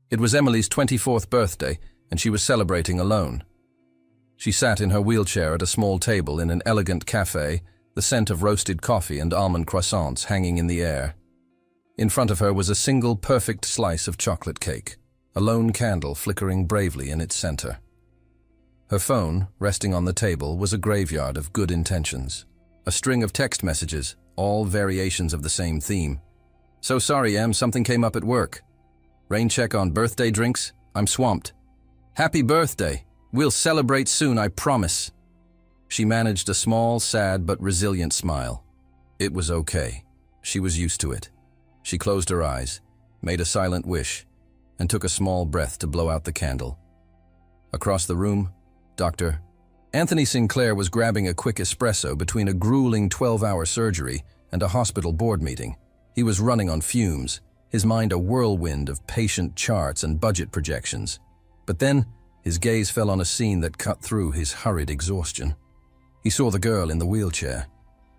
It was Emily's 24th birthday, and she was celebrating alone. She sat in her wheelchair at a small table in an elegant cafe, the scent of roasted coffee and almond croissants hanging in the air. In front of her was a single perfect slice of chocolate cake, a lone candle flickering bravely in its center. Her phone, resting on the table, was a graveyard of good intentions. A string of text messages, all variations of the same theme. "So sorry, Em, something came up at work. Rain check on birthday drinks? I'm swamped. Happy birthday. We'll celebrate soon, I promise." She managed a small, sad but resilient smile. It was okay. She was used to it. She closed her eyes, made a silent wish, and took a small breath to blow out the candle. Across the room, Dr. Anthony Sinclair was grabbing a quick espresso between a grueling 12-hour surgery and a hospital board meeting. He was running on fumes, his mind a whirlwind of patient charts and budget projections. But then, his gaze fell on a scene that cut through his hurried exhaustion. He saw the girl in the wheelchair.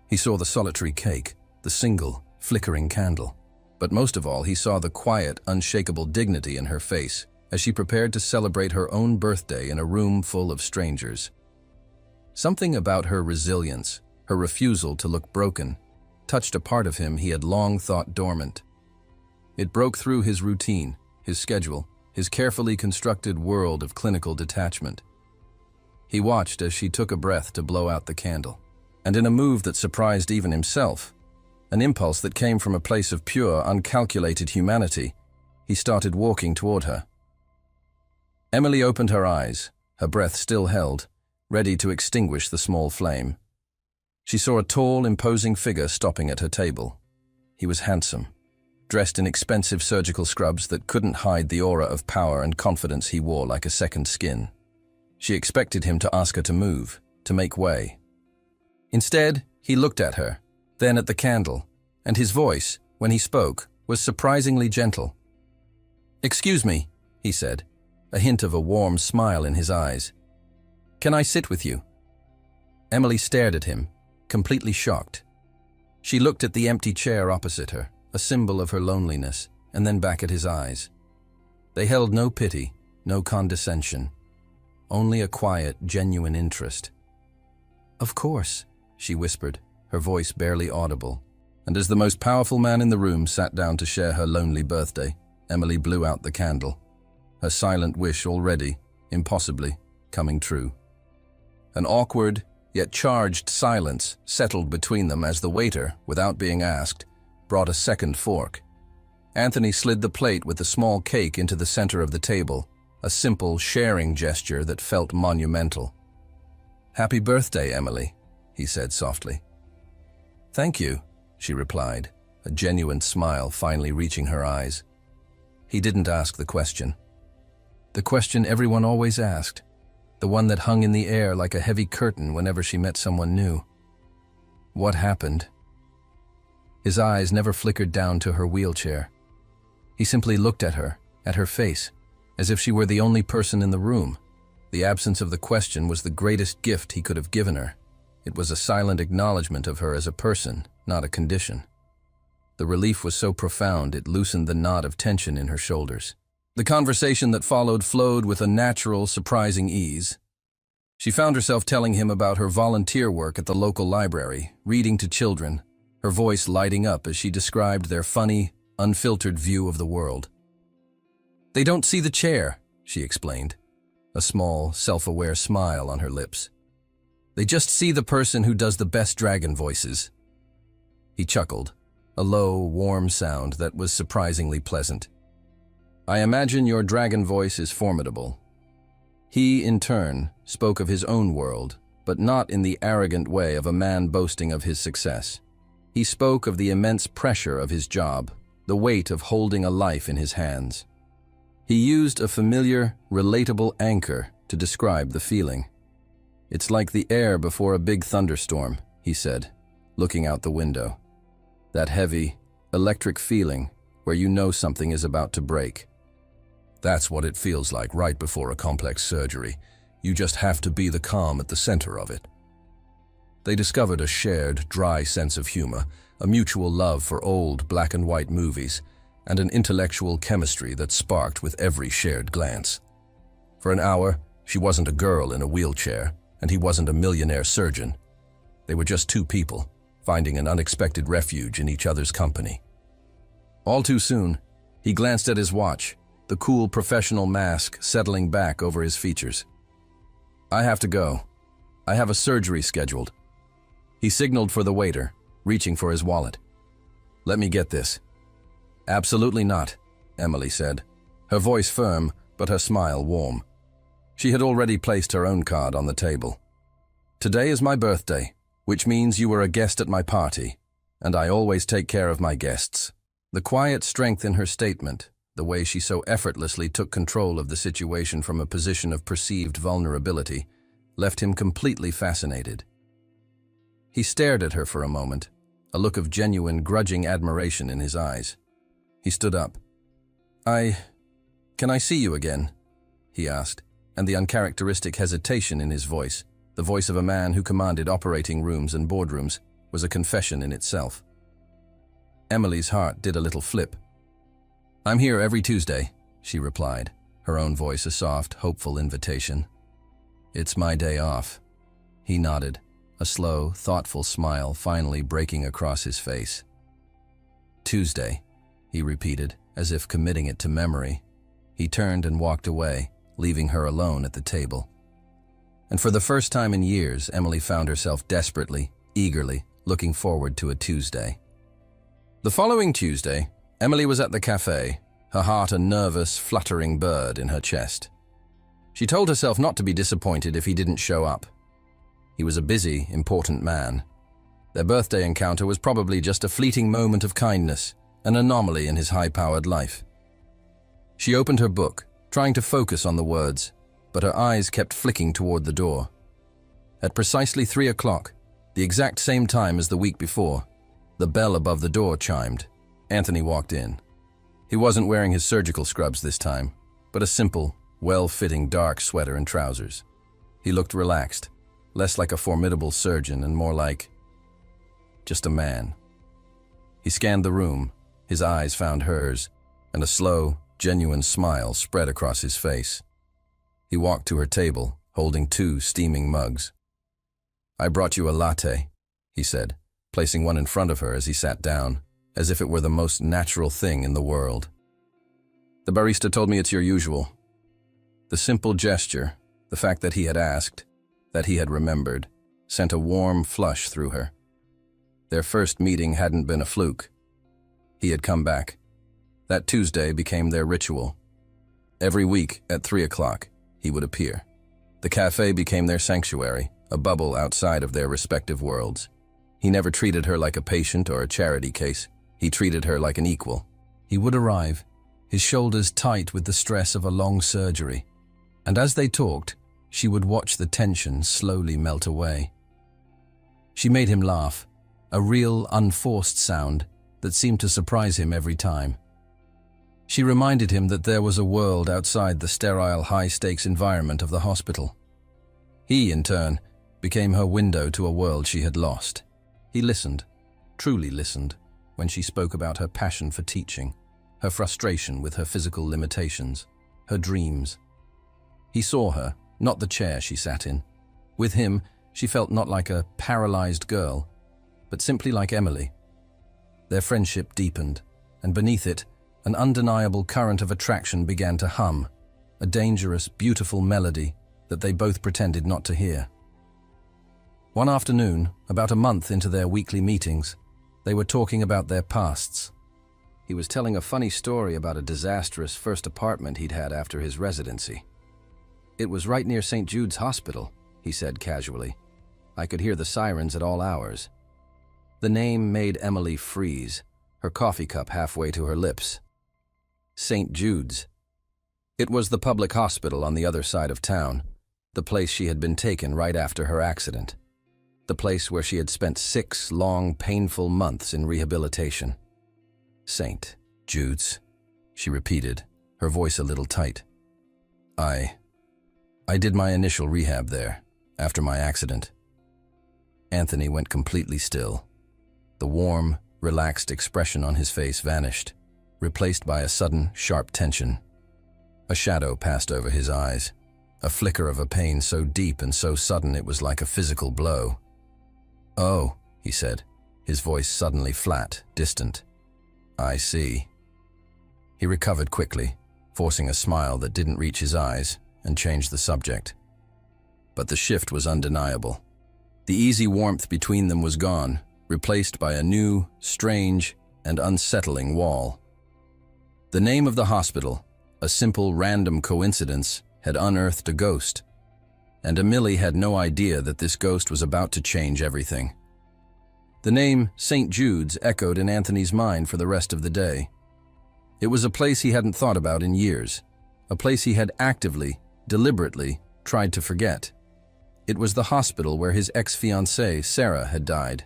He saw the solitary cake, the single, flickering candle. But most of all, he saw the quiet, unshakable dignity in her face as she prepared to celebrate her own birthday in a room full of strangers. Something about her resilience, her refusal to look broken, touched a part of him he had long thought dormant. It broke through his routine, his schedule, his carefully constructed world of clinical detachment. He watched as she took a breath to blow out the candle, and in a move that surprised even himself, an impulse that came from a place of pure, uncalculated humanity, he started walking toward her. Emily opened her eyes, her breath still held, ready to extinguish the small flame. She saw a tall, imposing figure stopping at her table. He was handsome, dressed in expensive surgical scrubs that couldn't hide the aura of power and confidence he wore like a second skin. She expected him to ask her to move, to make way. Instead, he looked at her, then at the candle, and his voice, when he spoke, was surprisingly gentle. "Excuse me," he said, a hint of a warm smile in his eyes. "Can I sit with you?" Emily stared at him, completely shocked. She looked at the empty chair opposite her, a symbol of her loneliness, and then back at his eyes. They held no pity, no condescension, only a quiet, genuine interest. "Of course," she whispered, her voice barely audible. And as the most powerful man in the room sat down to share her lonely birthday, Emily blew out the candle, her silent wish already, impossibly, coming true. An awkward, yet charged silence settled between them as the waiter, without being asked, brought a second fork. Anthony slid the plate with the small cake into the center of the table, a simple sharing gesture that felt monumental. "Happy birthday, Emily," he said softly. "Thank you," she replied, a genuine smile finally reaching her eyes. He didn't ask the question. The question everyone always asked, the one that hung in the air like a heavy curtain whenever she met someone new. What happened? His eyes never flickered down to her wheelchair. He simply looked at her face, as if she were the only person in the room. The absence of the question was the greatest gift he could have given her. It was a silent acknowledgement of her as a person, not a condition. The relief was so profound it loosened the knot of tension in her shoulders. The conversation that followed flowed with a natural, surprising ease. She found herself telling him about her volunteer work at the local library, reading to children, her voice lighting up as she described their funny, unfiltered view of the world. "They don't see the chair," she explained, a small, self-aware smile on her lips. "They just see the person who does the best dragon voices." He chuckled, a low, warm sound that was surprisingly pleasant. "I imagine your dragon voice is formidable." He, in turn, spoke of his own world, but not in the arrogant way of a man boasting of his success. He spoke of the immense pressure of his job, the weight of holding a life in his hands. He used a familiar, relatable anchor to describe the feeling. "It's like the air before a big thunderstorm," he said, looking out the window. "That heavy, electric feeling where you know something is about to break. That's what it feels like right before a complex surgery. You just have to be the calm at the center of it." They discovered a shared, dry sense of humor, a mutual love for old black and white movies, and an intellectual chemistry that sparked with every shared glance. For an hour, she wasn't a girl in a wheelchair, and he wasn't a millionaire surgeon. They were just two people, finding an unexpected refuge in each other's company. All too soon, he glanced at his watch, the cool professional mask settling back over his features. "I have to go. I have a surgery scheduled." He signaled for the waiter, reaching for his wallet. "Let me get this." "Absolutely not," Emily said, her voice firm but her smile warm. She had already placed her own card on the table. "Today is my birthday, which means you were a guest at my party, and I always take care of my guests." The quiet strength in her statement, the way she so effortlessly took control of the situation from a position of perceived vulnerability, left him completely fascinated. He stared at her for a moment, a look of genuine, grudging admiration in his eyes. He stood up. Can I see you again?" he asked, and the uncharacteristic hesitation in his voice, the voice of a man who commanded operating rooms and boardrooms, was a confession in itself. Emily's heart did a little flip. "I'm here every Tuesday," she replied, her own voice a soft, hopeful invitation. "It's my day off." He nodded, a slow, thoughtful smile finally breaking across his face. "Tuesday," he repeated, as if committing it to memory. He turned and walked away, leaving her alone at the table. And for the first time in years, Emily found herself desperately, eagerly, looking forward to a Tuesday. The following Tuesday, Emily was at the cafe, her heart a nervous, fluttering bird in her chest. She told herself not to be disappointed if he didn't show up. He was a busy, important man. Their birthday encounter was probably just a fleeting moment of kindness, an anomaly in his high-powered life. She opened her book, trying to focus on the words, but her eyes kept flicking toward the door. At precisely 3 o'clock, the exact same time as the week before, the bell above the door chimed. Anthony walked in. He wasn't wearing his surgical scrubs this time, but a simple, well-fitting dark sweater and trousers. He looked relaxed, less like a formidable surgeon and more like just a man. He scanned the room, his eyes found hers, and a slow, genuine smile spread across his face. He walked to her table, holding 2 steaming mugs. "I brought you a latte," he said, placing one in front of her as he sat down, as if it were the most natural thing in the world. "The barista told me it's your usual." The simple gesture, the fact that he had asked, that he had remembered, sent a warm flush through her. Their first meeting hadn't been a fluke. He had come back. That Tuesday became their ritual. Every week at 3 o'clock, he would appear. The cafe became their sanctuary, a bubble outside of their respective worlds. He never treated her like a patient or a charity case. He treated her like an equal. He would arrive, his shoulders tight with the stress of a long surgery, and as they talked, she would watch the tension slowly melt away. She made him laugh, a real, unforced sound that seemed to surprise him every time. She reminded him that there was a world outside the sterile, high-stakes environment of the hospital. He, in turn, became her window to a world she had lost. He listened, truly listened, when she spoke about her passion for teaching, her frustration with her physical limitations, her dreams. He saw her, not the chair she sat in. With him, she felt not like a paralyzed girl, but simply like Emily. Their friendship deepened, and beneath it, an undeniable current of attraction began to hum, a dangerous, beautiful melody that they both pretended not to hear. One afternoon, about a month into their weekly meetings, they were talking about their pasts. He was telling a funny story about a disastrous first apartment he'd had after his residency. "It was right near St. Jude's Hospital," he said casually. "I could hear the sirens at all hours." The name made Emily freeze, her coffee cup halfway to her lips. St. Jude's. It was the public hospital on the other side of town, the place she had been taken right after her accident. The place where she had spent 6 long, painful months in rehabilitation. "St. Jude's," she repeated, her voice a little tight. I did my initial rehab there, after my accident." Anthony went completely still. The warm, relaxed expression on his face vanished. replaced by a sudden, sharp tension. A shadow passed over his eyes, a flicker of a pain so deep and so sudden it was like a physical blow. "Oh," he said, his voice suddenly flat, distant. "I see." He recovered quickly, forcing a smile that didn't reach his eyes, and changed the subject. But the shift was undeniable. The easy warmth between them was gone, replaced by a new, strange, and unsettling wall. The name of the hospital, a simple random coincidence, had unearthed a ghost, and Emilly had no idea that this ghost was about to change everything. The name St. Jude's echoed in Anthony's mind for the rest of the day. It was a place he hadn't thought about in years, a place he had actively, deliberately, tried to forget. It was the hospital where his ex-fiancée, Sarah, had died.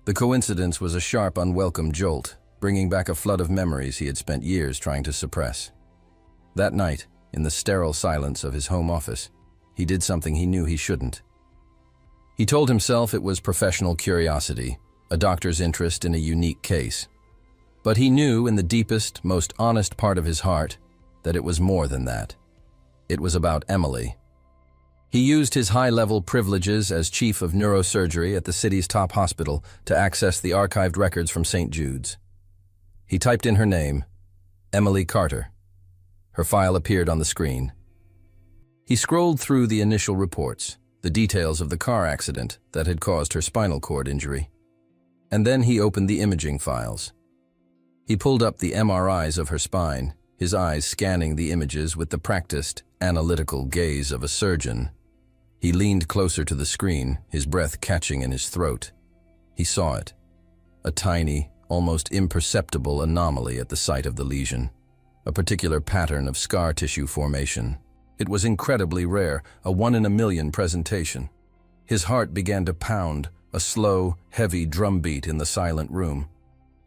The coincidence was a sharp, unwelcome jolt, bringing back a flood of memories he had spent years trying to suppress. That night, in the sterile silence of his home office, he did something he knew he shouldn't. He told himself it was professional curiosity, a doctor's interest in a unique case. But he knew in the deepest, most honest part of his heart that it was more than that. It was about Emilly. He used his high-level privileges as chief of neurosurgery at the city's top hospital to access the archived records from St. Jude's. He typed in her name, Emilly Carter. Her file appeared on the screen. He scrolled through the initial reports, the details of the car accident that had caused her spinal cord injury. And then he opened the imaging files. He pulled up the MRIs of her spine, his eyes scanning the images with the practiced, analytical gaze of a surgeon. He leaned closer to the screen, his breath catching in his throat. He saw it, a tiny, almost imperceptible anomaly at the site of the lesion, a particular pattern of scar tissue formation. It was incredibly rare, a 1 in a million presentation. His heart began to pound, a slow, heavy drumbeat in the silent room.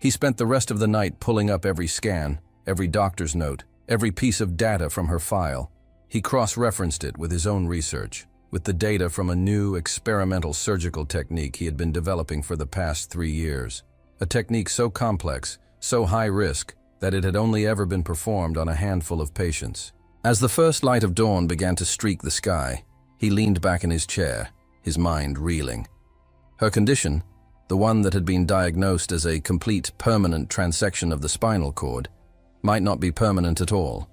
He spent the rest of the night pulling up every scan, every doctor's note, every piece of data from her file. He cross-referenced it with his own research, with the data from a new experimental surgical technique he had been developing for the past 3 years. A technique so complex, so high risk, that it had only ever been performed on a handful of patients. As the first light of dawn began to streak the sky, he leaned back in his chair, his mind reeling. Her condition, the one that had been diagnosed as a complete permanent transection of the spinal cord, might not be permanent at all.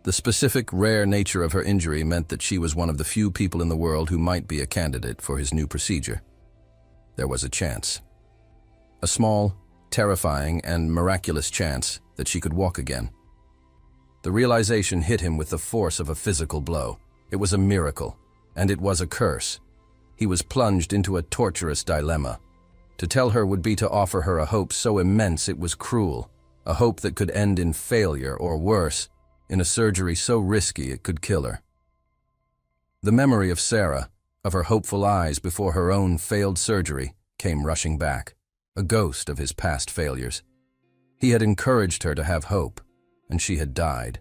The specific, rare nature of her injury meant that she was one of the few people in the world who might be a candidate for his new procedure. There was a chance. A small, terrifying, and miraculous chance that she could walk again. The realization hit him with the force of a physical blow. It was a miracle, and it was a curse. He was plunged into a torturous dilemma. To tell her would be to offer her a hope so immense it was cruel, a hope that could end in failure or worse, in a surgery so risky it could kill her. The memory of Sarah, of her hopeful eyes before her own failed surgery, came rushing back, a ghost of his past failures. He had encouraged her to have hope, and she had died.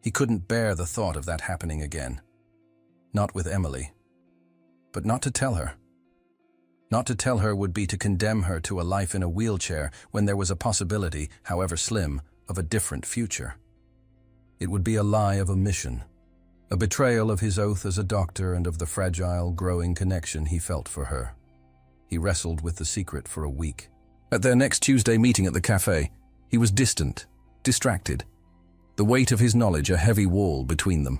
He couldn't bear the thought of that happening again. Not with Emilly. But not to tell her. Not to tell her would be to condemn her to a life in a wheelchair when there was a possibility, however slim, of a different future. It would be a lie of omission, a betrayal of his oath as a doctor and of the fragile, growing connection he felt for her. He wrestled with the secret for a week. At their next Tuesday meeting at the cafe, he was distant, distracted, the weight of his knowledge a heavy wall between them.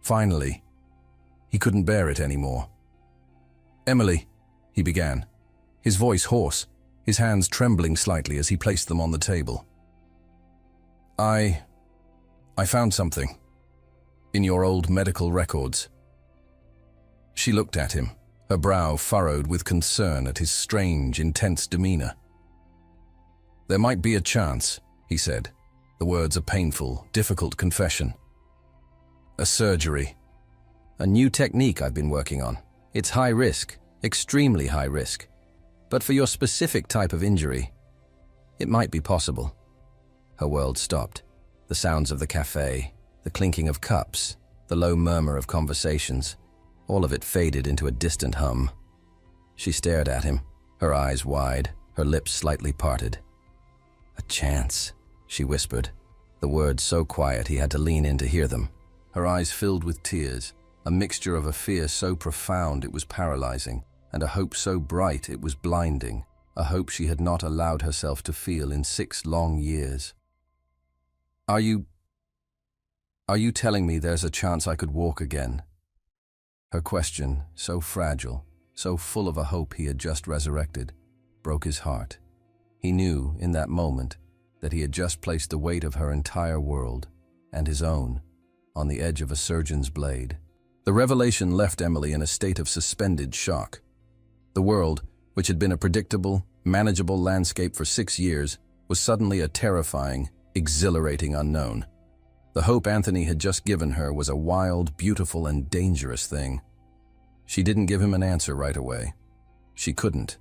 Finally, he couldn't bear it anymore. "Emilly," he began, his voice hoarse, his hands trembling slightly as he placed them on the table. I found something. In your old medical records." She looked at him, her brow furrowed with concern at his strange, intense demeanor. "There might be a chance," he said, the words a painful, difficult confession. "A surgery. A new technique I've been working on. It's high risk, extremely high risk. But for your specific type of injury, it might be possible." Her world stopped. The sounds of the cafe, the clinking of cups, the low murmur of conversations, all of it faded into a distant hum. She stared at him, her eyes wide, her lips slightly parted. "A A chance, she whispered, the words so quiet he had to lean in to hear them. Her eyes filled with tears, a mixture of a fear so profound it was paralyzing, and a hope so bright it was blinding, a hope she had not allowed herself to feel in 6 long years. Are you telling me there's a chance I could walk again? Her question, so fragile, so full of a hope he had just resurrected, broke his heart. He knew, in that moment, that he had just placed the weight of her entire world, and his own, on the edge of a surgeon's blade. The revelation left Emily in a state of suspended shock. The world, which had been a predictable, manageable landscape for 6 years, was suddenly a terrifying, exhilarating unknown. The hope Anthony had just given her was a wild, beautiful, and dangerous thing. She didn't give him an answer right away. She couldn't.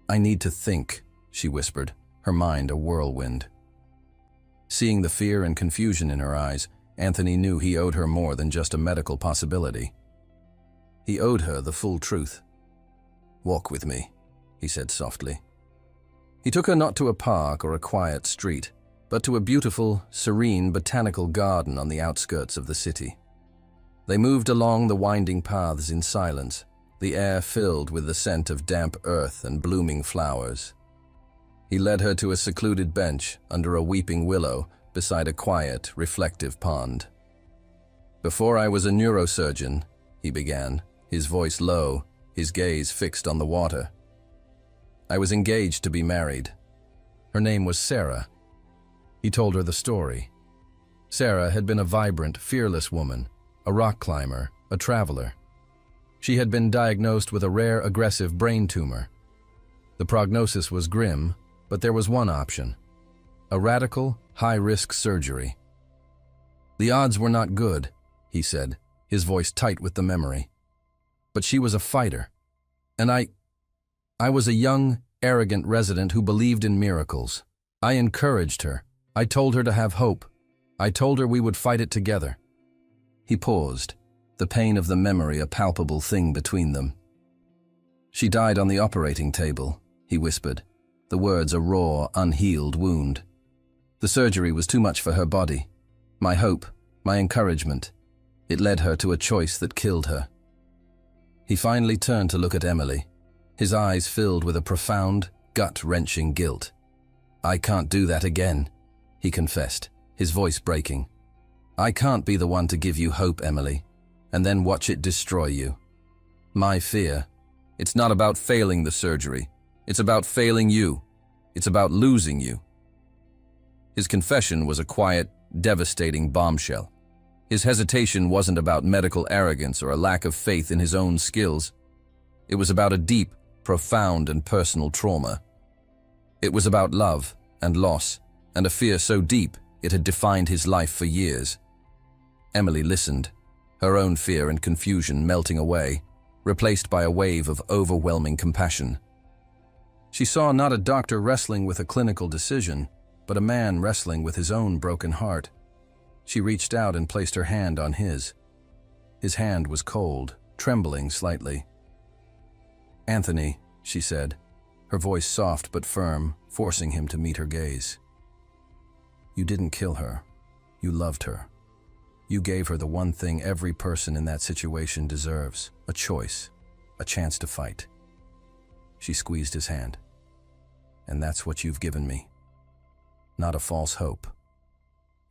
I need to think, she whispered, her mind a whirlwind. Seeing the fear and confusion in her eyes, Anthony knew he owed her more than just a medical possibility. He owed her the full truth. "Walk with me," he said softly. He took her not to a park or a quiet street, but to a beautiful, serene botanical garden on the outskirts of the city. They moved along the winding paths in silence, the air filled with the scent of damp earth and blooming flowers. He led her to a secluded bench under a weeping willow beside a quiet, reflective pond. "Before I was a neurosurgeon," he began, his voice low, his gaze fixed on the water. "I was engaged to be married. Her name was Sarah." He told her the story. Sarah had been a vibrant, fearless woman, a rock climber, a traveler. She had been diagnosed with a rare aggressive brain tumor. The prognosis was grim, but there was one option: a radical, high-risk surgery. "The odds were not good," he said, his voice tight with the memory. "But she was a fighter. And I was a young, arrogant resident who believed in miracles. I encouraged her. I told her to have hope. I told her we would fight it together." He paused, the pain of the memory a palpable thing between them. "She died on the operating table," he whispered, the words a raw, unhealed wound. "The surgery was too much for her body. My hope, my encouragement, it led her to a choice that killed her." He finally turned to look at Emily, his eyes filled with a profound, gut-wrenching guilt. "I can't do that again," he confessed, his voice breaking. "I can't be the one to give you hope, Emily, and then watch it destroy you. My fear, it's not about failing the surgery. It's about failing you. It's about losing you." His confession was a quiet, devastating bombshell. His hesitation wasn't about medical arrogance or a lack of faith in his own skills. It was about a deep, profound, and personal trauma. It was about love and loss, and a fear so deep it had defined his life for years. Emily listened, her own fear and confusion melting away, replaced by a wave of overwhelming compassion. She saw not a doctor wrestling with a clinical decision, but a man wrestling with his own broken heart. She reached out and placed her hand on his. His hand was cold, trembling slightly. "Anthony," she said, her voice soft but firm, forcing him to meet her gaze. "You didn't kill her. You loved her. You gave her the one thing every person in that situation deserves: a choice, a chance to fight." She squeezed his hand. "And that's what you've given me. Not a false hope.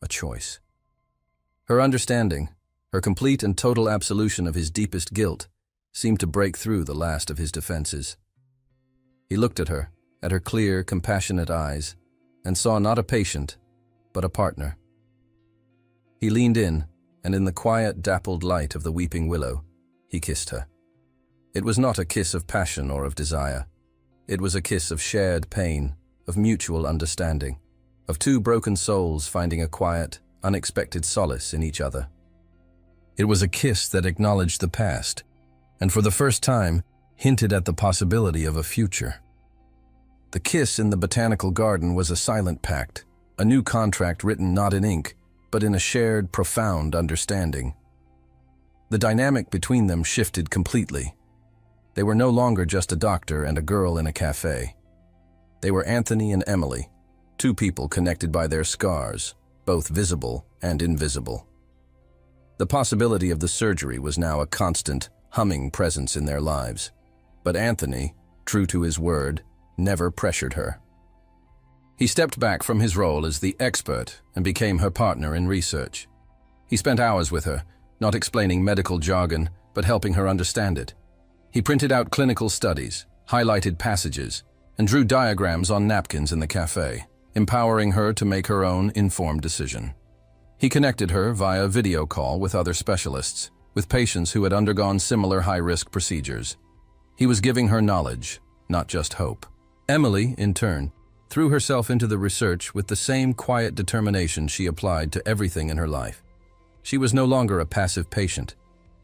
A choice." Her understanding, her complete and total absolution of his deepest guilt, seemed to break through the last of his defenses. He looked at her clear, compassionate eyes, and saw not a patient, but a partner. He leaned in, and in the quiet, dappled light of the weeping willow, he kissed her. It was not a kiss of passion or of desire. It was a kiss of shared pain, of mutual understanding, of two broken souls finding a quiet, unexpected solace in each other. It was a kiss that acknowledged the past, and for the first time, hinted at the possibility of a future. The kiss in the botanical garden was a silent pact, a new contract written not in ink, but in a shared, profound understanding. The dynamic between them shifted completely. They were no longer just a doctor and a girl in a cafe. They were Anthony and Emily, two people connected by their scars, both visible and invisible. The possibility of the surgery was now a constant, humming presence in their lives. But Anthony, true to his word, never pressured her. He stepped back from his role as the expert and became her partner in research. He spent hours with her, not explaining medical jargon, but helping her understand it. He printed out clinical studies, highlighted passages, and drew diagrams on napkins in the cafe, empowering her to make her own informed decision. He connected her via video call with other specialists, with patients who had undergone similar high-risk procedures. He was giving her knowledge, not just hope. Emily, in turn, threw herself into the research with the same quiet determination she applied to everything in her life. She was no longer a passive patient.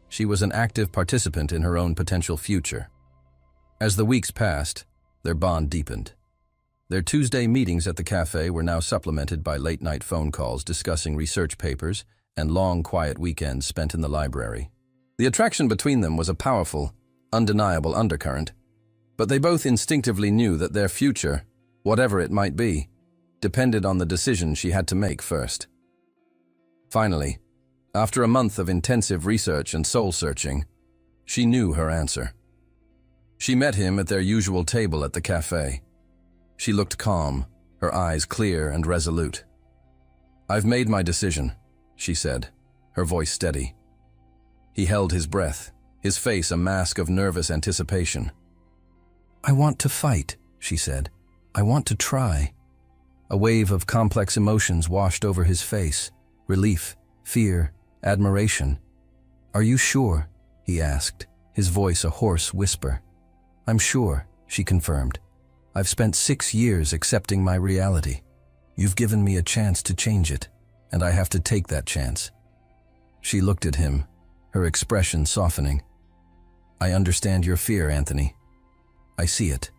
She was an active participant in her own potential future. As the weeks passed, their bond deepened. Their Tuesday meetings at the cafe were now supplemented by late-night phone calls discussing research papers and long, quiet weekends spent in the library. The attraction between them was a powerful, undeniable undercurrent, but they both instinctively knew that their future, whatever it might be, depended on the decision she had to make first. Finally, after a month of intensive research and soul-searching, she knew her answer. She met him at their usual table at the cafe. She looked calm, her eyes clear and resolute. "I've made my decision," she said, her voice steady. He held his breath, his face a mask of nervous anticipation. "I want to fight," she said. "I want to try." A wave of complex emotions washed over his face: relief, fear, admiration. "Are you sure?" he asked, his voice a hoarse whisper. "I'm sure," she confirmed. "I've spent 6 years accepting my reality. You've given me a chance to change it, and I have to take that chance." She looked at him, her expression softening. "I understand your fear, Anthony. I see it,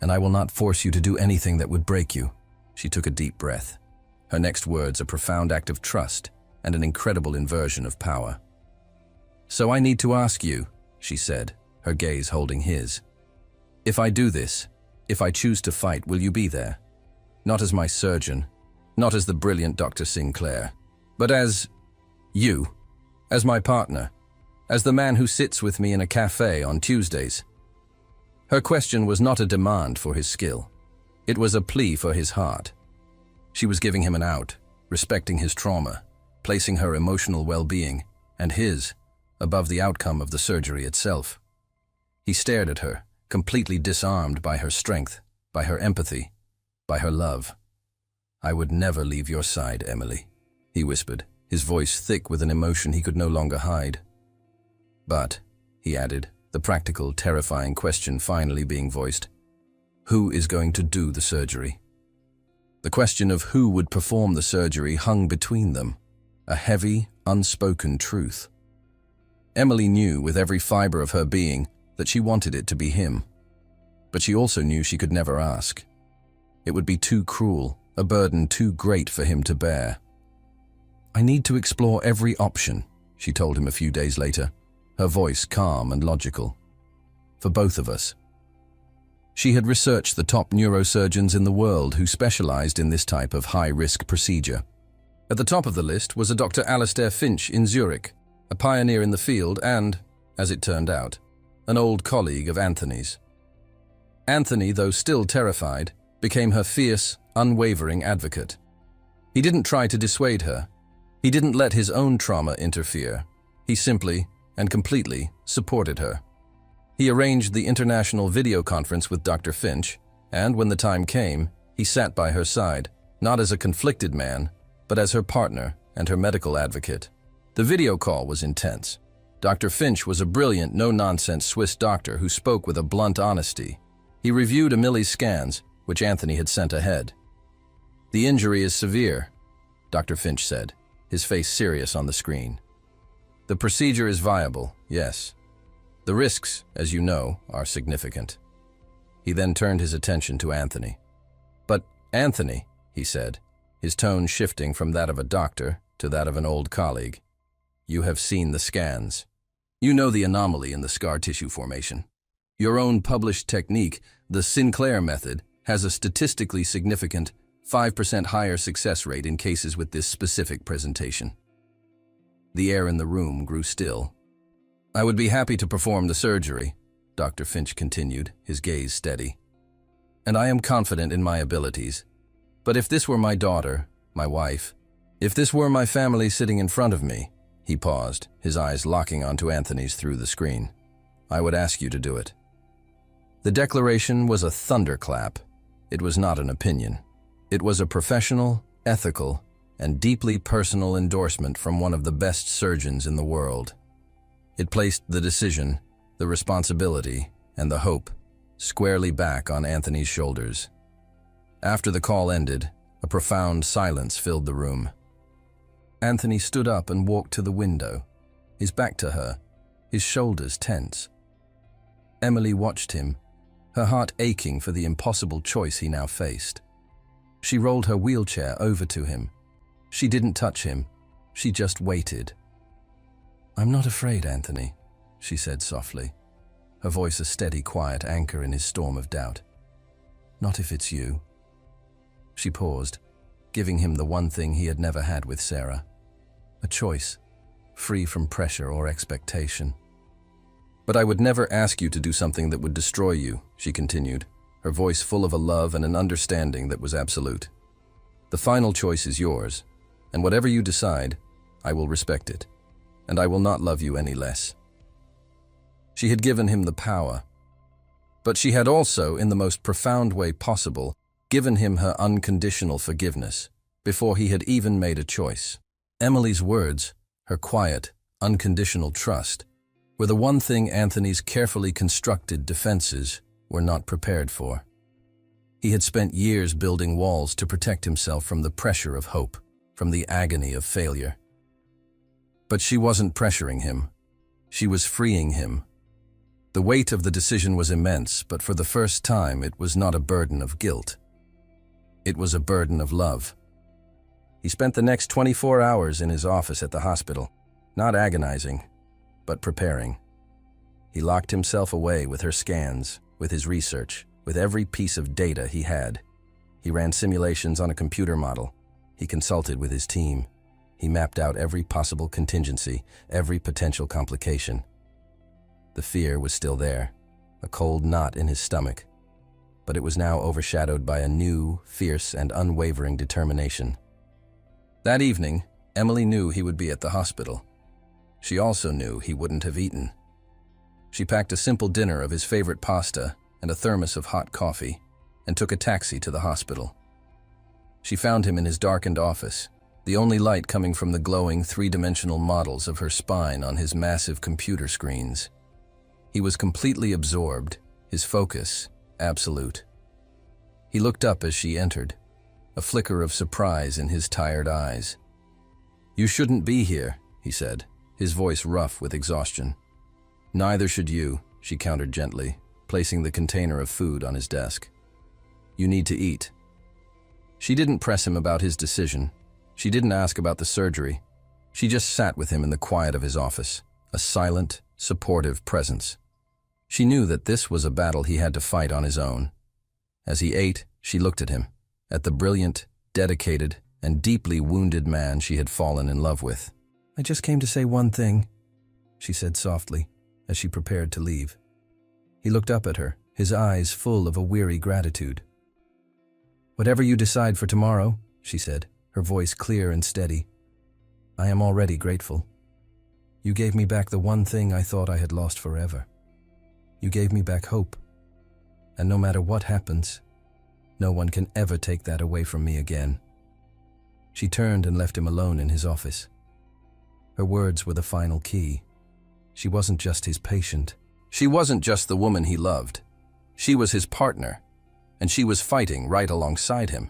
and I will not force you to do anything that would break you." She took a deep breath, her next words a profound act of trust and an incredible inversion of power. "So I need to ask you," she said, her gaze holding his. "If I do this, if I choose to fight, will you be there? Not as my surgeon, not as the brilliant Dr. Sinclair, but as you, as my partner, as the man who sits with me in a cafe on Tuesdays." Her question was not a demand for his skill. It was a plea for his heart. She was giving him an out, respecting his trauma, placing her emotional well-being, and his, above the outcome of the surgery itself. He stared at her, completely disarmed by her strength, by her empathy, by her love. "I would never leave your side, Emily," he whispered, his voice thick with an emotion he could no longer hide. "But," he added, the practical, terrifying question finally being voiced, "who is going to do the surgery?" The question of who would perform the surgery hung between them, a heavy, unspoken truth. Emily knew with every fiber of her being that she wanted it to be him. But she also knew she could never ask. It would be too cruel, a burden too great for him to bear. "I need to explore every option," she told him a few days later, her voice calm and logical. "For both of us." She had researched the top neurosurgeons in the world who specialized in this type of high-risk procedure. At the top of the list was a Dr. Alistair Finch in Zurich, a pioneer in the field and, as it turned out, an old colleague of Anthony's. Anthony, though still terrified, became her fierce, unwavering advocate. He didn't try to dissuade her. He didn't let his own trauma interfere. He simply and completely supported her. He arranged the international video conference with Dr. Finch, and when the time came, he sat by her side, not as a conflicted man, but as her partner and her medical advocate. The video call was intense. Dr. Finch was a brilliant, no-nonsense Swiss doctor who spoke with a blunt honesty. He reviewed Emilly's scans, which Anthony had sent ahead. "The injury is severe," Dr. Finch said, his face serious on the screen. "The procedure is viable, yes. The risks, as you know, are significant." He then turned his attention to Anthony. "But, Anthony," he said, his tone shifting from that of a doctor to that of an old colleague, "you have seen the scans. You know the anomaly in the scar tissue formation. Your own published technique, the Sinclair method, has a statistically significant 5% higher success rate in cases with this specific presentation. The air in the room grew still. "I would be happy to perform the surgery," Dr. Finch continued, his gaze steady. "And I am confident in my abilities. But if this were my daughter, my wife, if this were my family sitting in front of me," he paused, his eyes locking onto Anthony's through the screen, "I would ask you to do it." The declaration was a thunderclap. It was not an opinion. It was a professional, ethical, and deeply personal endorsement from one of the best surgeons in the world. It placed the decision, the responsibility, and the hope squarely back on Anthony's shoulders. After the call ended, a profound silence filled the room. Anthony stood up and walked to the window, his back to her, his shoulders tense. Emily watched him, her heart aching for the impossible choice he now faced. She rolled her wheelchair over to him. She didn't touch him. She just waited. "I'm not afraid, Anthony," she said softly, her voice a steady, quiet anchor in his storm of doubt. "Not if it's you." She paused, giving him the one thing he had never had with Sarah. A choice, free from pressure or expectation. "But I would never ask you to do something that would destroy you," she continued, her voice full of a love and an understanding that was absolute. "The final choice is yours, and whatever you decide, I will respect it, and I will not love you any less." She had given him the power, but she had also, in the most profound way possible, given him her unconditional forgiveness before he had even made a choice. Emily's words, her quiet, unconditional trust, were the one thing Anthony's carefully constructed defenses were not prepared for. He had spent years building walls to protect himself from the pressure of hope, from the agony of failure. But she wasn't pressuring him. She was freeing him. The weight of the decision was immense, but for the first time it was not a burden of guilt. It was a burden of love. He spent the next 24 hours in his office at the hospital, not agonizing, but preparing. He locked himself away with her scans, with his research, with every piece of data he had. He ran simulations on a computer model. He consulted with his team. He mapped out every possible contingency, every potential complication. The fear was still there, a cold knot in his stomach, but it was now overshadowed by a new, fierce, and unwavering determination. That evening, Emily knew he would be at the hospital. She also knew he wouldn't have eaten. She packed a simple dinner of his favorite pasta and a thermos of hot coffee and took a taxi to the hospital. She found him in his darkened office, the only light coming from the glowing three-dimensional models of her spine on his massive computer screens. He was completely absorbed, his focus absolute. He looked up as she entered, a flicker of surprise in his tired eyes. "You shouldn't be here," he said, his voice rough with exhaustion. "Neither should you," she countered gently, placing the container of food on his desk. "You need to eat." She didn't press him about his decision. She didn't ask about the surgery. She just sat with him in the quiet of his office, a silent, supportive presence. She knew that this was a battle he had to fight on his own. As he ate, she looked at him, at the brilliant, dedicated, and deeply wounded man she had fallen in love with. "I just came to say one thing," she said softly, as she prepared to leave. He looked up at her, his eyes full of a weary gratitude. "Whatever you decide for tomorrow," she said, her voice clear and steady, "I am already grateful. You gave me back the one thing I thought I had lost forever. You gave me back hope. And no matter what happens, no one can ever take that away from me again." She turned and left him alone in his office. Her words were the final key. She wasn't just his patient. She wasn't just the woman he loved. She was his partner, and she was fighting right alongside him.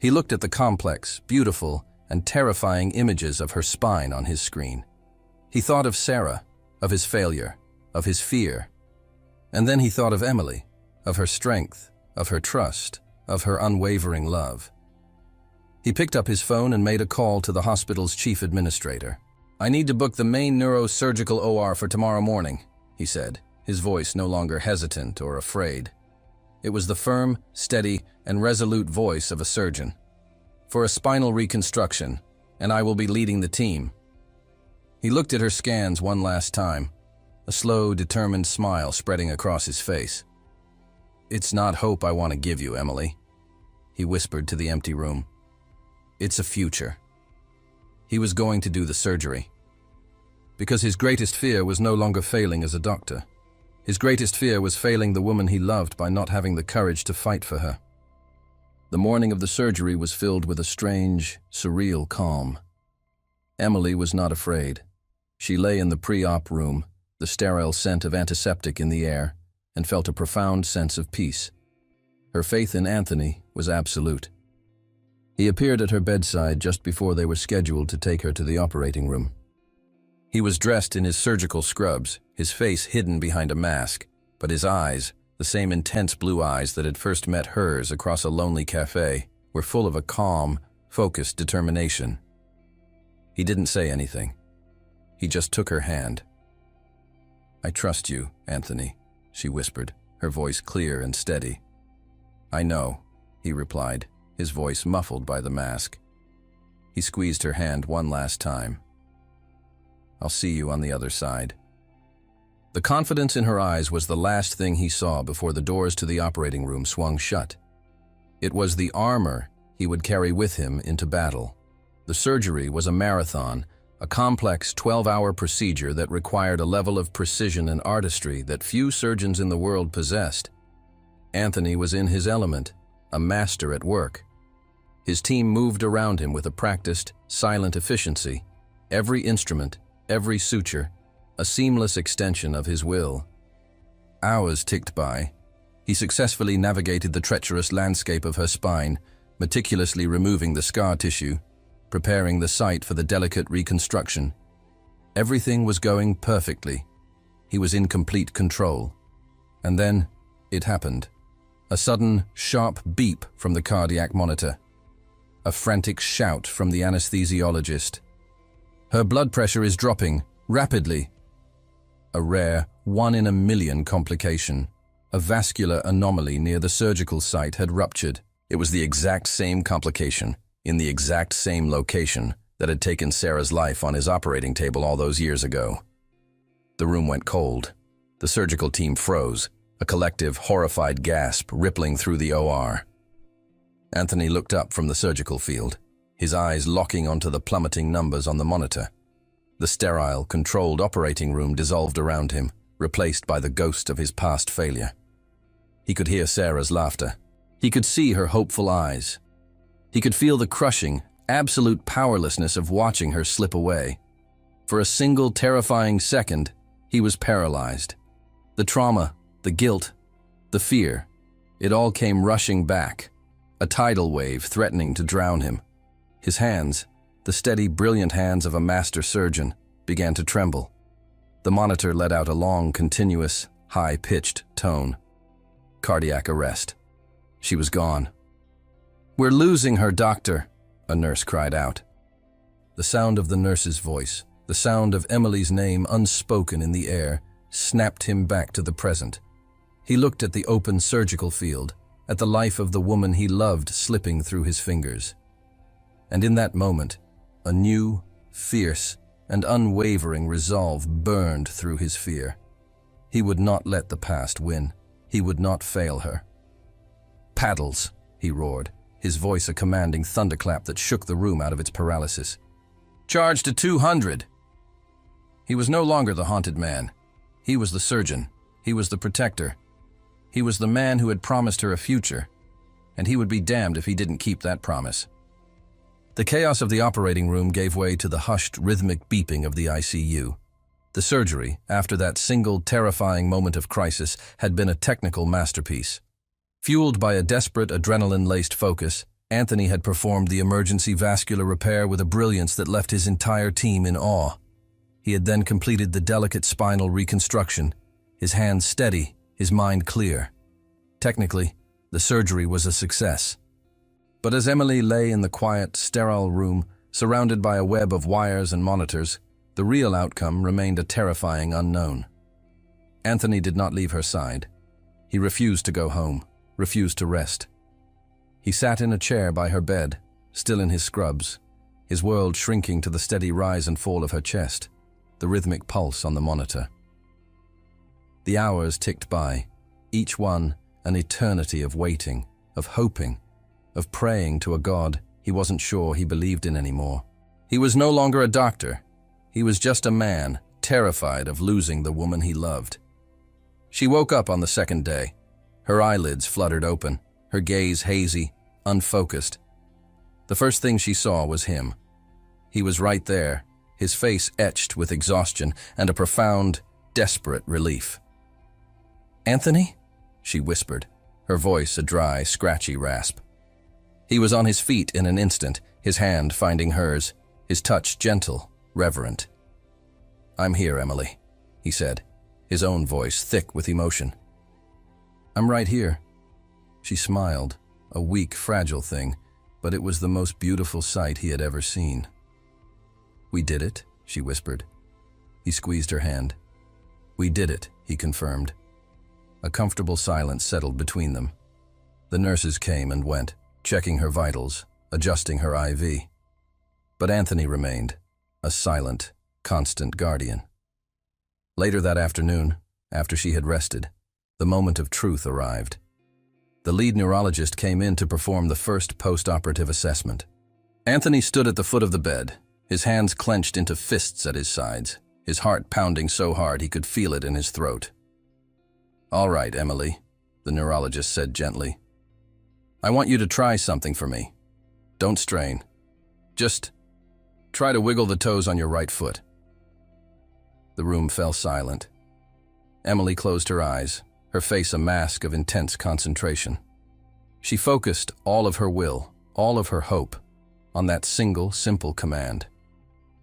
He looked at the complex, beautiful, and terrifying images of her spine on his screen. He thought of Sarah, of his failure, of his fear. And then he thought of Emily, of her strength, of her trust, of her unwavering love. He picked up his phone and made a call to the hospital's chief administrator. "I need to book the main neurosurgical OR for tomorrow morning," he said, his voice no longer hesitant or afraid. It was the firm, steady, and resolute voice of a surgeon. "For a spinal reconstruction, and I will be leading the team." He looked at her scans one last time, a slow, determined smile spreading across his face. "It's not hope I want to give you, Emily," he whispered to the empty room. "It's a future." He was going to do the surgery. Because his greatest fear was no longer failing as a doctor. His greatest fear was failing the woman he loved by not having the courage to fight for her. The morning of the surgery was filled with a strange, surreal calm. Emily was not afraid. She lay in the pre-op room, the sterile scent of antiseptic in the air, and felt a profound sense of peace. Her faith in Anthony was absolute. He appeared at her bedside just before they were scheduled to take her to the operating room. He was dressed in his surgical scrubs, his face hidden behind a mask, but his eyes, the same intense blue eyes that had first met hers across a lonely cafe, were full of a calm, focused determination. He didn't say anything. He just took her hand. "I trust you, Anthony," she whispered, her voice clear and steady. "I know," he replied, his voice muffled by the mask. He squeezed her hand one last time. "I'll see you on the other side." The confidence in her eyes was the last thing he saw before the doors to the operating room swung shut. It was the armor he would carry with him into battle. The surgery was a marathon, a complex 12-hour procedure that required a level of precision and artistry that few surgeons in the world possessed. Anthony was in his element, a master at work. His team moved around him with a practiced, silent efficiency, every instrument, every suture, a seamless extension of his will. Hours ticked by. He successfully navigated the treacherous landscape of her spine, meticulously removing the scar tissue, preparing the site for the delicate reconstruction. Everything was going perfectly. He was in complete control. And then, it happened. A sudden, sharp beep from the cardiac monitor. A frantic shout from the anesthesiologist. "Her blood pressure is dropping, rapidly." A rare, 1 in a million complication. A vascular anomaly near the surgical site had ruptured. It was the exact same complication, in the exact same location, that had taken Sarah's life on his operating table all those years ago. The room went cold. The surgical team froze, a collective, horrified gasp rippling through the OR. Anthony looked up from the surgical field, his eyes locking onto the plummeting numbers on the monitor. The sterile, controlled operating room dissolved around him, replaced by the ghost of his past failure. He could hear Sarah's laughter. He could see her hopeful eyes. He could feel the crushing, absolute powerlessness of watching her slip away. For a single terrifying second, he was paralyzed. The trauma, the guilt, the fear, it all came rushing back, a tidal wave threatening to drown him. His hands, the steady, brilliant hands of a master surgeon, began to tremble. The monitor let out a long, continuous, high-pitched tone. Cardiac arrest. She was gone. "We're losing her, doctor," a nurse cried out. The sound of the nurse's voice, the sound of Emily's name unspoken in the air, snapped him back to the present. He looked at the open surgical field, at the life of the woman he loved slipping through his fingers. And in that moment, a new, fierce, and unwavering resolve burned through his fear. He would not let the past win. He would not fail her. "Paddles," he roared, his voice a commanding thunderclap that shook the room out of its paralysis. "Charge to 200!" He was no longer the haunted man. He was the surgeon. He was the protector. He was the man who had promised her a future, and he would be damned if he didn't keep that promise. The chaos of the operating room gave way to the hushed, rhythmic beeping of the ICU. The surgery, after that single, terrifying moment of crisis, had been a technical masterpiece. Fueled by a desperate, adrenaline-laced focus, Anthony had performed the emergency vascular repair with a brilliance that left his entire team in awe. He had then completed the delicate spinal reconstruction, his hands steady, his mind clear. Technically, the surgery was a success. But as Emily lay in the quiet, sterile room, surrounded by a web of wires and monitors, the real outcome remained a terrifying unknown. Anthony did not leave her side. He refused to go home. refused to rest. He sat in a chair by her bed, still in his scrubs, his world shrinking to the steady rise and fall of her chest, the rhythmic pulse on the monitor. The hours ticked by, each one an eternity of waiting, of hoping, of praying to a God he wasn't sure he believed in anymore. He was no longer a doctor. He was just a man, terrified of losing the woman he loved. She woke up on the second day. Her eyelids fluttered open, her gaze hazy, unfocused. The first thing she saw was him. He was right there, his face etched with exhaustion and a profound, desperate relief. "Anthony?" she whispered, her voice a dry, scratchy rasp. He was on his feet in an instant, his hand finding hers, his touch gentle, reverent. "I'm here, Emily," he said, his own voice thick with emotion. "I'm right here." She smiled, a weak, fragile thing, but it was the most beautiful sight he had ever seen. "We did it," she whispered. He squeezed her hand. "We did it," he confirmed. A comfortable silence settled between them. The nurses came and went, checking her vitals, adjusting her IV. But Anthony remained, a silent, constant guardian. Later that afternoon, after she had rested, the moment of truth arrived. The lead neurologist came in to perform the first post-operative assessment. Anthony stood at the foot of the bed, his hands clenched into fists at his sides, his heart pounding so hard he could feel it in his throat. "All right, Emily," the neurologist said gently. "I want you to try something for me. Don't strain. Just try to wiggle the toes on your right foot." The room fell silent. Emily closed her eyes, her face a mask of intense concentration. She focused all of her will, all of her hope, on that single, simple command.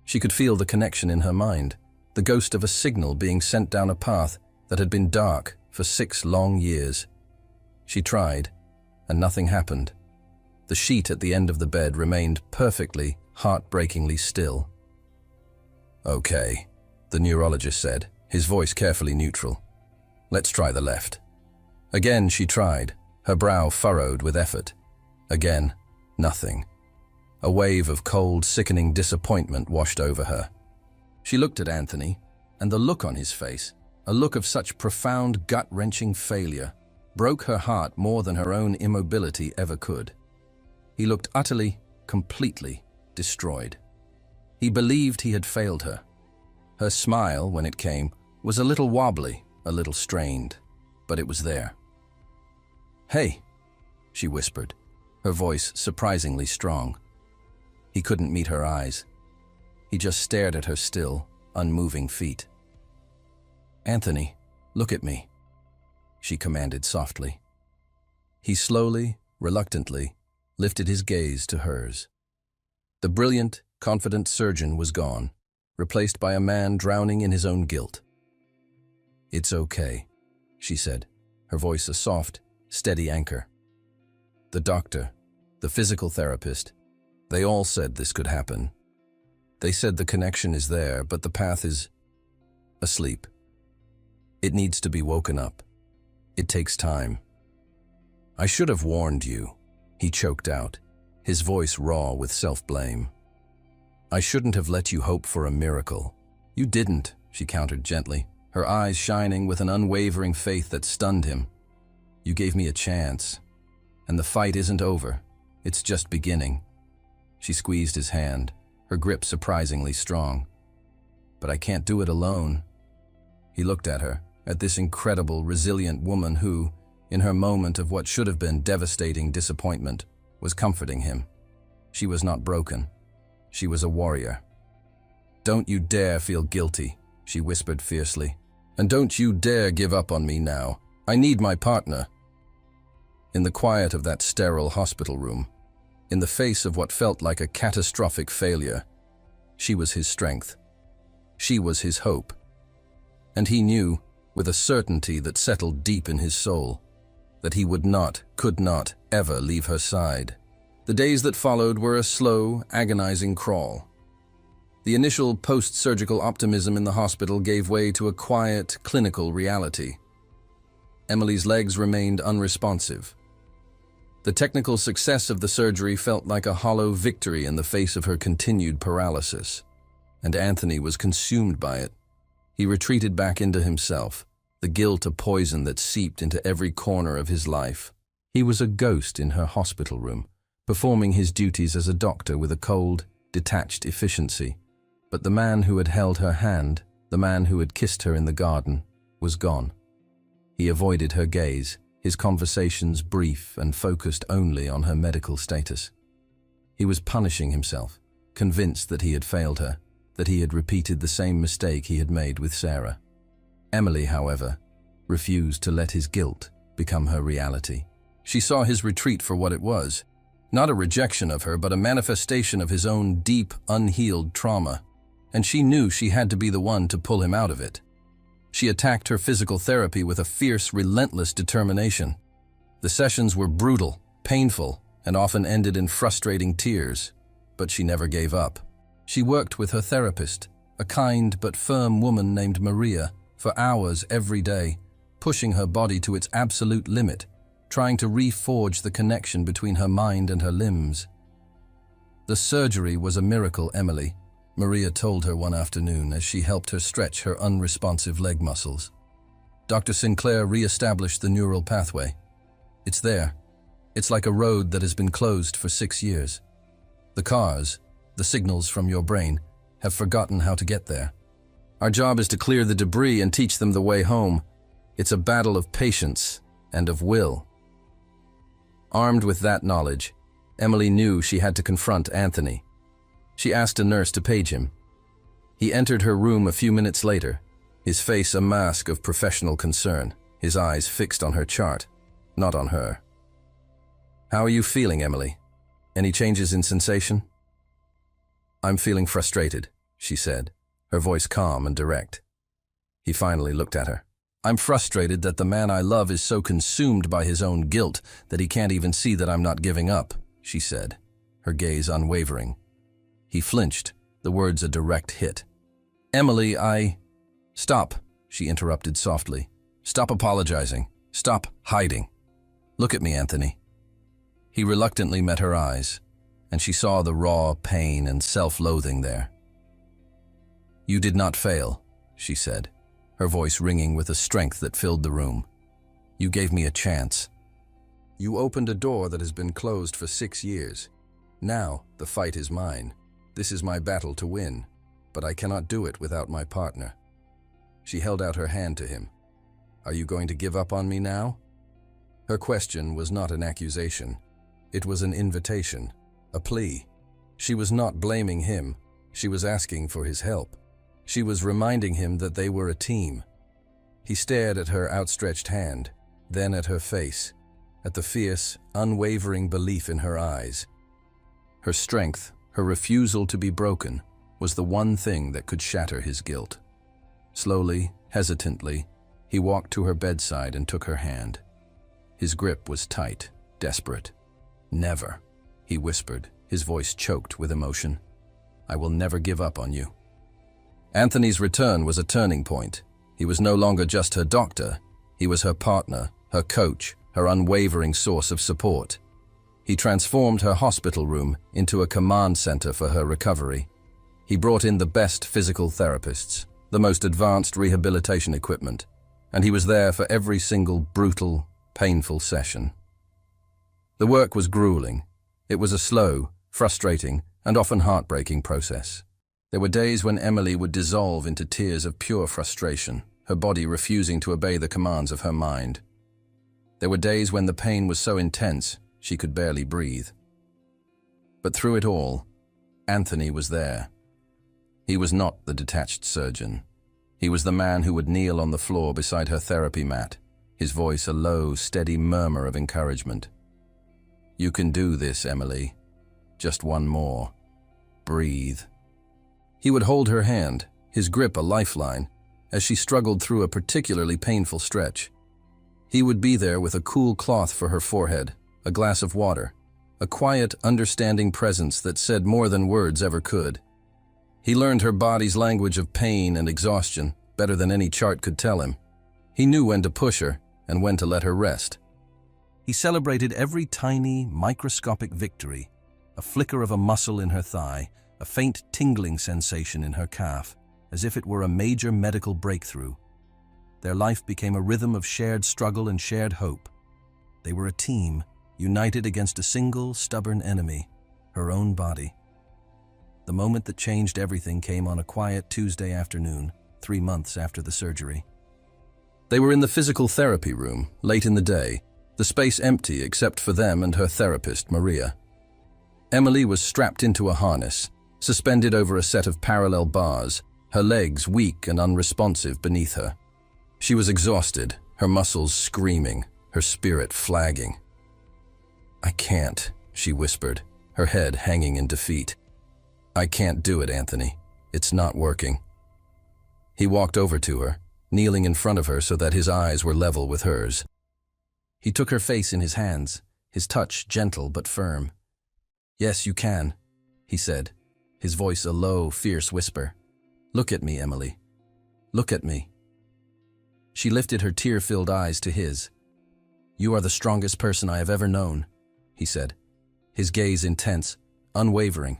She could feel the connection in her mind, the ghost of a signal being sent down a path that had been dark for 6 long years. She tried, and nothing happened. The sheet at the end of the bed remained perfectly, heartbreakingly still. "Okay," the neurologist said, his voice carefully neutral. "Let's try the left." Again she tried, her brow furrowed with effort. Again, nothing. A wave of cold, sickening disappointment washed over her. She looked at Anthony, and the look on his face, a look of such profound, gut-wrenching failure, broke her heart more than her own immobility ever could. He looked utterly, completely destroyed. He believed he had failed her. Her smile, when it came, was a little wobbly, a little strained, but it was there. "Hey," she whispered, her voice surprisingly strong. He couldn't meet her eyes. He just stared at her still, unmoving feet. "Anthony, look at me," she commanded softly. He slowly, reluctantly, lifted his gaze to hers. The brilliant, confident surgeon was gone, replaced by a man drowning in his own guilt. "It's okay," she said, her voice a soft, steady anchor. The doctor, the physical therapist, they all said this could happen. They said the connection is there, but the path is asleep. It needs to be woken up. It takes time. "I should have warned you," he choked out, his voice raw with self-blame. "I shouldn't have let you hope for a miracle." "You didn't," she countered gently, her eyes shining with an unwavering faith that stunned him. "You gave me a chance. And the fight isn't over. It's just beginning." She squeezed his hand, her grip surprisingly strong. "But I can't do it alone." He looked at her, at this incredible, resilient woman who, in her moment of what should have been devastating disappointment, was comforting him. She was not broken. She was a warrior. "Don't you dare feel guilty," she whispered fiercely. "And don't you dare give up on me now. I need my partner." In the quiet of that sterile hospital room, in the face of what felt like a catastrophic failure, she was his strength. She was his hope. And he knew, with a certainty that settled deep in his soul, that he would not, could not, ever leave her side. The days that followed were a slow, agonizing crawl. The initial post-surgical optimism in the hospital gave way to a quiet, clinical reality. Emily's legs remained unresponsive, The technical success of the surgery felt like a hollow victory in the face of her continued paralysis, and Anthony was consumed by it. He retreated back into himself, the guilt a poison that seeped into every corner of his life. He was a ghost in her hospital room, performing his duties as a doctor with a cold, detached efficiency. But the man who had held her hand, the man who had kissed her in the garden, was gone. He avoided her gaze, his conversations brief and focused only on her medical status. He was punishing himself, convinced that he had failed her, that he had repeated the same mistake he had made with Sarah. Emily, however, refused to let his guilt become her reality. She saw his retreat for what it was, not a rejection of her, but a manifestation of his own deep, unhealed trauma, and she knew she had to be the one to pull him out of it. She attacked her physical therapy with a fierce, relentless determination. The sessions were brutal, painful, and often ended in frustrating tears, but she never gave up. She worked with her therapist, a kind but firm woman named Maria, for hours every day, pushing her body to its absolute limit, trying to reforge the connection between her mind and her limbs. The surgery was a miracle, Emily, Maria told her one afternoon as she helped her stretch her unresponsive leg muscles. Dr. Sinclair re-established the neural pathway. It's there. It's like a road that has been closed for 6 years. The cars, the signals from your brain, have forgotten how to get there. Our job is to clear the debris and teach them the way home. It's a battle of patience and of will. Armed with that knowledge, Emily knew she had to confront Anthony. She asked a nurse to page him. He entered her room a few minutes later, his face a mask of professional concern, his eyes fixed on her chart, not on her. "How are you feeling, Emily? Any changes in sensation?" "I'm feeling frustrated," she said, her voice calm and direct. He finally looked at her. "I'm frustrated that the man I love is so consumed by his own guilt that he can't even see that I'm not giving up," she said, her gaze unwavering. He flinched, the words a direct hit. "Emily, Stop," she interrupted softly. "Stop apologizing. Stop hiding. Look at me, Anthony." He reluctantly met her eyes, and she saw the raw pain and self-loathing there. "You did not fail," she said, her voice ringing with a strength that filled the room. "You gave me a chance. You opened a door that has been closed for 6 years. Now the fight is mine. This is my battle to win, but I cannot do it without my partner." She held out her hand to him. "Are you going to give up on me now?" Her question was not an accusation. It was an invitation, a plea. She was not blaming him. She was asking for his help. She was reminding him that they were a team. He stared at her outstretched hand, then at her face, at the fierce, unwavering belief in her eyes. Her strength, her refusal to be broken, was the one thing that could shatter his guilt. Slowly, hesitantly, he walked to her bedside and took her hand. His grip was tight, desperate. "Never," he whispered, his voice choked with emotion. "I will never give up on you." Anthony's return was a turning point. He was no longer just her doctor. He was her partner, her coach, her unwavering source of support. He transformed her hospital room into a command center for her recovery. He brought in the best physical therapists, the most advanced rehabilitation equipment, and he was there for every single brutal, painful session. The work was grueling. It was a slow, frustrating, and often heartbreaking process. There were days when Emily would dissolve into tears of pure frustration, her body refusing to obey the commands of her mind. There were days when the pain was so intense she could barely breathe. But through it all, Anthony was there. He was not the detached surgeon. He was the man who would kneel on the floor beside her therapy mat, his voice a low, steady murmur of encouragement. "You can do this, Emily. Just one more. Breathe." He would hold her hand, his grip a lifeline, as she struggled through a particularly painful stretch. He would be there with a cool cloth for her forehead, a glass of water, a quiet, understanding presence that said more than words ever could. He learned her body's language of pain and exhaustion better than any chart could tell him. He knew when to push her and when to let her rest. He celebrated every tiny, microscopic victory, a flicker of a muscle in her thigh, a faint tingling sensation in her calf, as if it were a major medical breakthrough. Their life became a rhythm of shared struggle and shared hope. They were a team, united against a single, stubborn enemy, her own body. The moment that changed everything came on a quiet Tuesday afternoon, 3 months after the surgery. They were in the physical therapy room, late in the day, the space empty except for them and her therapist, Maria. Emily was strapped into a harness, suspended over a set of parallel bars, her legs weak and unresponsive beneath her. She was exhausted, her muscles screaming, her spirit flagging. "I can't," she whispered, her head hanging in defeat. "I can't do it, Anthony. It's not working." He walked over to her, kneeling in front of her so that his eyes were level with hers. He took her face in his hands, his touch gentle but firm. "Yes, you can," he said, his voice a low, fierce whisper. "Look at me, Emily. Look at me." She lifted her tear-filled eyes to his. "You are the strongest person I have ever known," he said, his gaze intense, unwavering.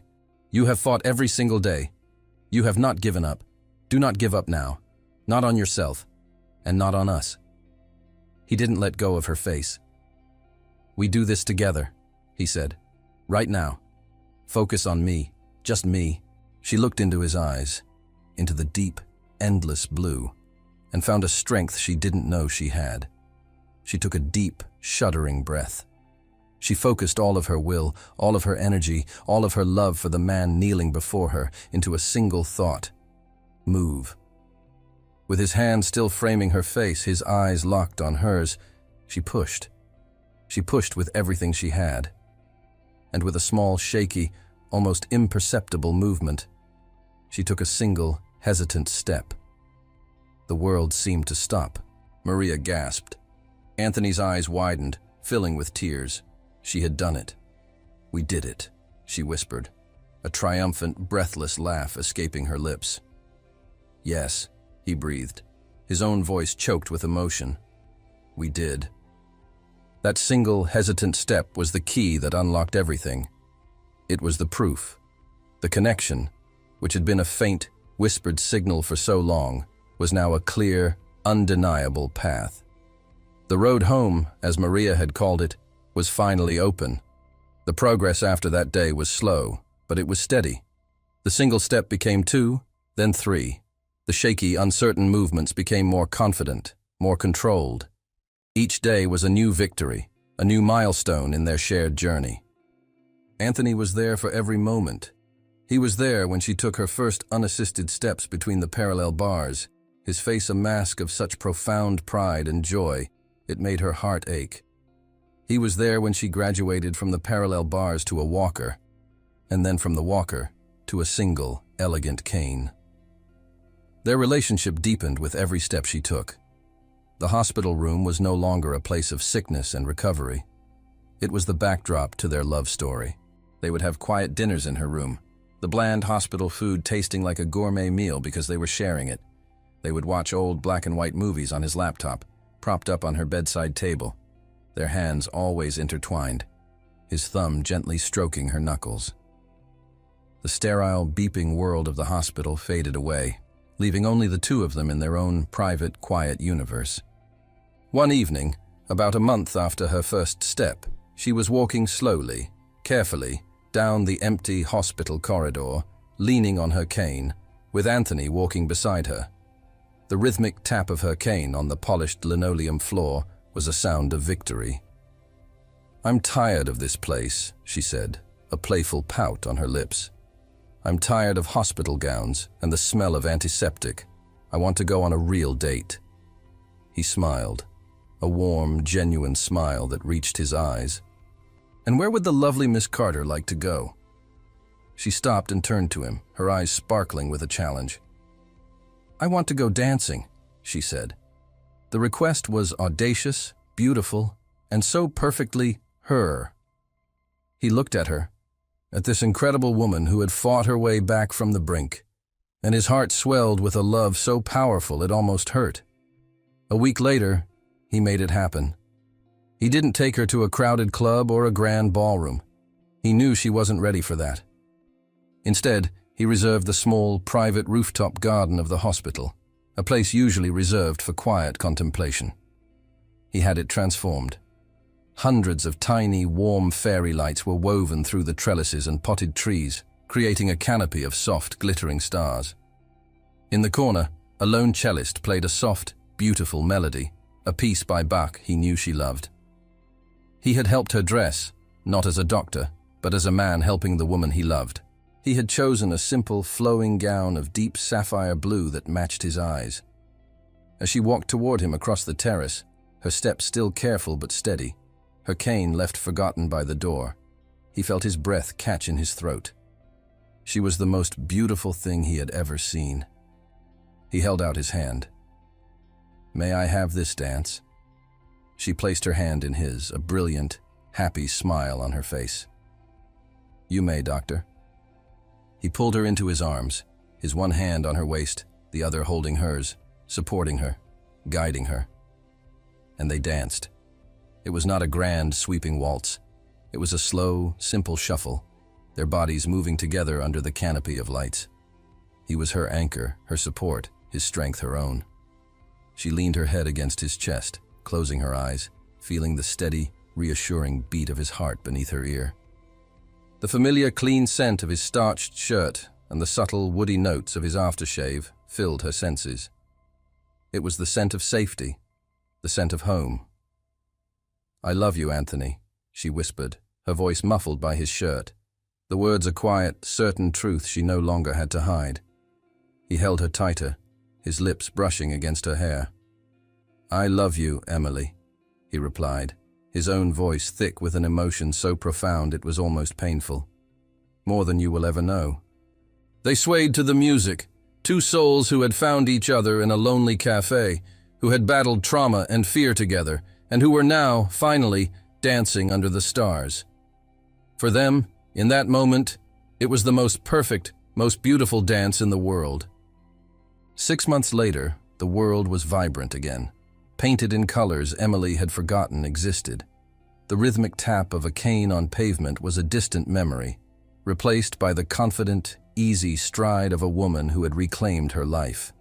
"You have fought every single day. You have not given up. Do not give up now. Not on yourself, and not on us." He didn't let go of her face. "We do this together," he said. "Right now. Focus on me, just me." She looked into his eyes, into the deep, endless blue, and found a strength she didn't know she had. She took a deep, shuddering breath. She focused all of her will, all of her energy, all of her love for the man kneeling before her into a single thought: move. With his hand still framing her face, his eyes locked on hers, she pushed. She pushed with everything she had. And with a small, shaky, almost imperceptible movement, she took a single, hesitant step. The world seemed to stop. Maria gasped. Anthony's eyes widened, filling with tears. She had done it. "We did it," she whispered, a triumphant, breathless laugh escaping her lips. "Yes," he breathed, his own voice choked with emotion. "We did." That single, hesitant step was the key that unlocked everything. It was the proof. The connection, which had been a faint, whispered signal for so long, was now a clear, undeniable path. The road home, as Maria had called it, was finally open. The progress after that day was slow, but it was steady. The single step became 2, then 3. The shaky, uncertain movements became more confident, more controlled. Each day was a new victory, a new milestone in their shared journey. Anthony was there for every moment. He was there when she took her first unassisted steps between the parallel bars, his face a mask of such profound pride and joy, it made her heart ache. He was there when she graduated from the parallel bars to a walker, and then from the walker to a single, elegant cane. Their relationship deepened with every step she took. The hospital room was no longer a place of sickness and recovery. It was the backdrop to their love story. They would have quiet dinners in her room, the bland hospital food tasting like a gourmet meal because they were sharing it. They would watch old black and white movies on his laptop, propped up on her bedside table, their hands always intertwined, his thumb gently stroking her knuckles. The sterile, beeping world of the hospital faded away, leaving only the two of them in their own private, quiet universe. One evening, about a month after her first step, she was walking slowly, carefully, down the empty hospital corridor, leaning on her cane, with Anthony walking beside her. The rhythmic tap of her cane on the polished linoleum floor was a sound of victory. "I'm tired of this place," she said, a playful pout on her lips. "I'm tired of hospital gowns and the smell of antiseptic. I want to go on a real date." He smiled, a warm, genuine smile that reached his eyes. "And where would the lovely Miss Carter like to go?" She stopped and turned to him, her eyes sparkling with a challenge. "I want to go dancing," she said. The request was audacious, beautiful, and so perfectly her. He looked at her, at this incredible woman who had fought her way back from the brink, and his heart swelled with a love so powerful it almost hurt. A week later, he made it happen. He didn't take her to a crowded club or a grand ballroom. He knew she wasn't ready for that. Instead, he reserved the small, private rooftop garden of the hospital, a place usually reserved for quiet contemplation. He had it transformed. Hundreds of tiny, warm fairy lights were woven through the trellises and potted trees, creating a canopy of soft, glittering stars. In the corner, a lone cellist played a soft, beautiful melody, a piece by Bach he knew she loved. He had helped her dress, not as a doctor, but as a man helping the woman he loved. He had chosen a simple, flowing gown of deep sapphire blue that matched his eyes. As she walked toward him across the terrace, her step still careful but steady, her cane left forgotten by the door, he felt his breath catch in his throat. She was the most beautiful thing he had ever seen. He held out his hand. "May I have this dance?" She placed her hand in his, a brilliant, happy smile on her face. "You may, doctor." He pulled her into his arms, his one hand on her waist, the other holding hers, supporting her, guiding her. And they danced. It was not a grand, sweeping waltz. It was a slow, simple shuffle, their bodies moving together under the canopy of lights. He was her anchor, her support, his strength her own. She leaned her head against his chest, closing her eyes, feeling the steady, reassuring beat of his heart beneath her ear. The familiar clean scent of his starched shirt and the subtle woody notes of his aftershave filled her senses. It was the scent of safety, the scent of home. "I love you, Anthony," she whispered, her voice muffled by his shirt. The words a quiet, certain truth she no longer had to hide. He held her tighter, his lips brushing against her hair. "I love you, Emily," he replied, his own voice thick with an emotion so profound it was almost painful. "More than you will ever know." They swayed to the music, two souls who had found each other in a lonely cafe, who had battled trauma and fear together, and who were now, finally, dancing under the stars. For them, in that moment, it was the most perfect, most beautiful dance in the world. 6 months later, the world was vibrant again. Painted in colors Emily had forgotten existed. The rhythmic tap of a cane on pavement was a distant memory, replaced by the confident, easy stride of a woman who had reclaimed her life.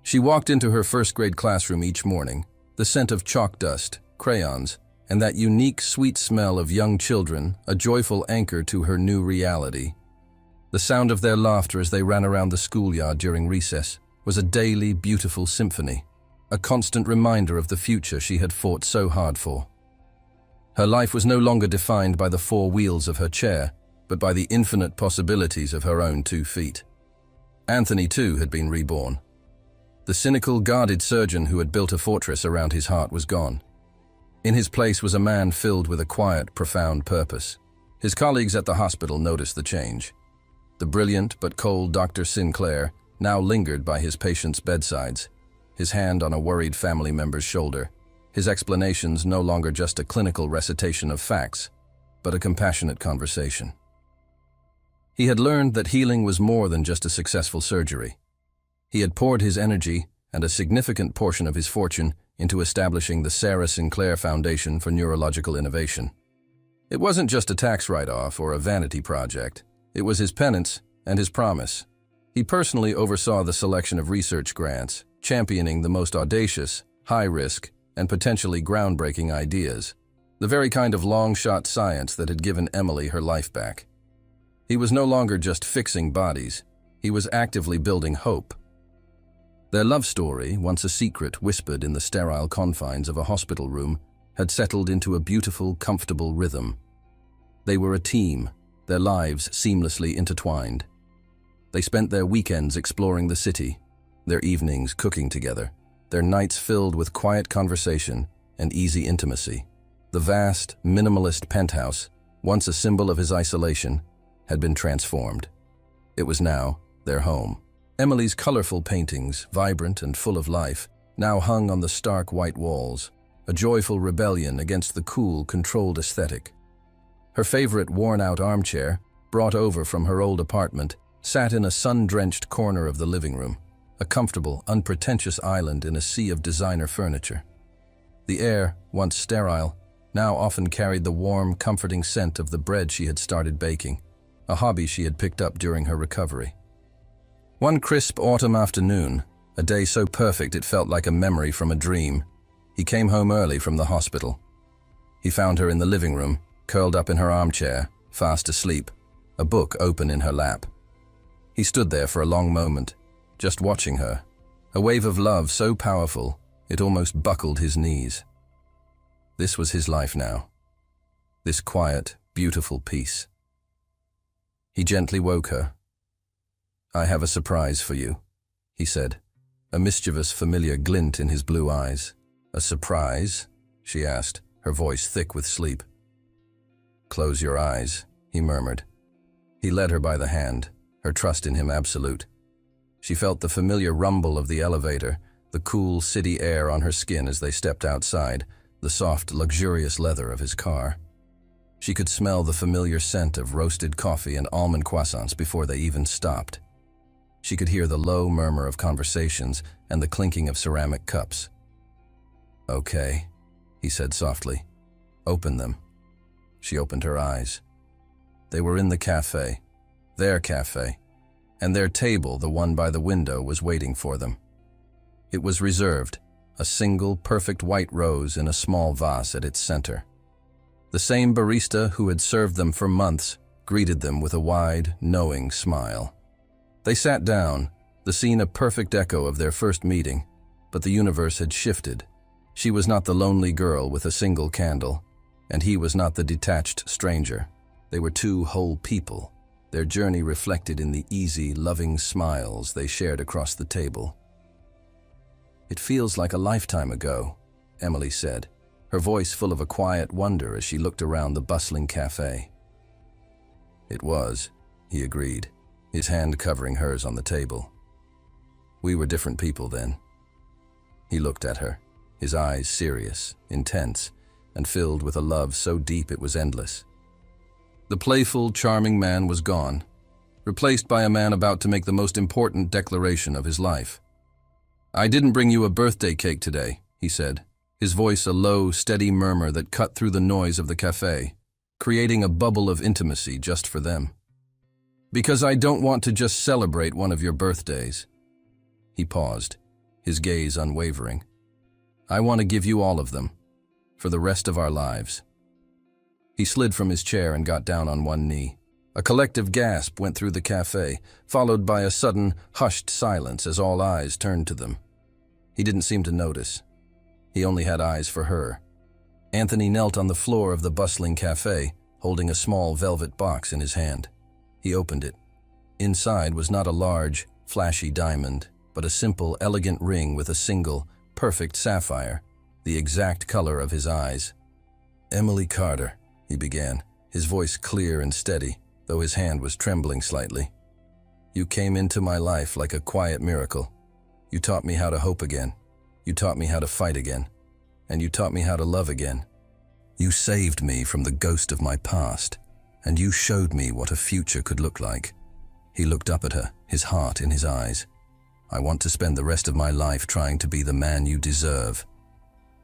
She walked into her first-grade classroom each morning, the scent of chalk dust, crayons, and that unique, sweet smell of young children, a joyful anchor to her new reality. The sound of their laughter as they ran around the schoolyard during recess was a daily, beautiful symphony, a constant reminder of the future she had fought so hard for. Her life was no longer defined by the 4 wheels of her chair, but by the infinite possibilities of her own 2 feet. Anthony, too, had been reborn. The cynical, guarded surgeon who had built a fortress around his heart was gone. In his place was a man filled with a quiet, profound purpose. His colleagues at the hospital noticed the change. The brilliant but cold Dr. Sinclair now lingered by his patients' bedsides, his hand on a worried family member's shoulder, his explanations no longer just a clinical recitation of facts, but a compassionate conversation. He had learned that healing was more than just a successful surgery. He had poured his energy and a significant portion of his fortune into establishing the Sarah Sinclair Foundation for Neurological Innovation. It wasn't just a tax write-off or a vanity project. It was his penance and his promise. He personally oversaw the selection of research grants, championing the most audacious, high-risk, and potentially groundbreaking ideas, the very kind of long-shot science that had given Emily her life back. He was no longer just fixing bodies. He was actively building hope. Their love story, once a secret whispered in the sterile confines of a hospital room, had settled into a beautiful, comfortable rhythm. They were a team, their lives seamlessly intertwined. They spent their weekends exploring the city, their evenings cooking together, their nights filled with quiet conversation and easy intimacy. The vast, minimalist penthouse, once a symbol of his isolation, had been transformed. It was now their home. Emily's colorful paintings, vibrant and full of life, now hung on the stark white walls, a joyful rebellion against the cool, controlled aesthetic. Her favorite worn-out armchair, brought over from her old apartment, sat in a sun-drenched corner of the living room, a comfortable, unpretentious island in a sea of designer furniture. The air, once sterile, now often carried the warm, comforting scent of the bread she had started baking, a hobby she had picked up during her recovery. One crisp autumn afternoon, a day so perfect it felt like a memory from a dream, he came home early from the hospital. He found her in the living room, curled up in her armchair, fast asleep, a book open in her lap. He stood there for a long moment, just watching her, a wave of love so powerful it almost buckled his knees. This was his life now, this quiet, beautiful peace. He gently woke her. "I have a surprise for you," he said, a mischievous, familiar glint in his blue eyes. "A surprise?" she asked, her voice thick with sleep. "Close your eyes," he murmured. He led her by the hand, her trust in him absolute. She felt the familiar rumble of the elevator, the cool city air on her skin as they stepped outside, the soft, luxurious leather of his car. She could smell the familiar scent of roasted coffee and almond croissants before they even stopped. She could hear the low murmur of conversations and the clinking of ceramic cups. "Okay," he said softly. "Open them." She opened her eyes. They were in the cafe, their cafe, and their table, the one by the window, was waiting for them. It was reserved, a single, perfect white rose in a small vase at its center. The same barista who had served them for months greeted them with a wide, knowing smile. They sat down, the scene a perfect echo of their first meeting, but the universe had shifted. She was not the lonely girl with a single candle, and he was not the detached stranger. They were two whole people, their journey reflected in the easy, loving smiles they shared across the table. "It feels like a lifetime ago," Emily said, her voice full of a quiet wonder as she looked around the bustling cafe. "It was," he agreed, his hand covering hers on the table. "We were different people then." He looked at her, his eyes serious, intense, and filled with a love so deep it was endless. The playful, charming man was gone, replaced by a man about to make the most important declaration of his life. "I didn't bring you a birthday cake today," he said, his voice a low, steady murmur that cut through the noise of the cafe, creating a bubble of intimacy just for them. "Because I don't want to just celebrate one of your birthdays." He paused, his gaze unwavering. "I want to give you all of them, for the rest of our lives." He slid from his chair and got down on one knee. A collective gasp went through the cafe, followed by a sudden, hushed silence as all eyes turned to them. He didn't seem to notice. He only had eyes for her. Anthony knelt on the floor of the bustling cafe, holding a small velvet box in his hand. He opened it. Inside was not a large, flashy diamond, but a simple, elegant ring with a single, perfect sapphire, the exact color of his eyes. "Emily Carter," he began, his voice clear and steady, though his hand was trembling slightly. "You came into my life like a quiet miracle. You taught me how to hope again. You taught me how to fight again. And you taught me how to love again. You saved me from the ghost of my past, and you showed me what a future could look like." He looked up at her, his heart in his eyes. "I want to spend the rest of my life trying to be the man you deserve.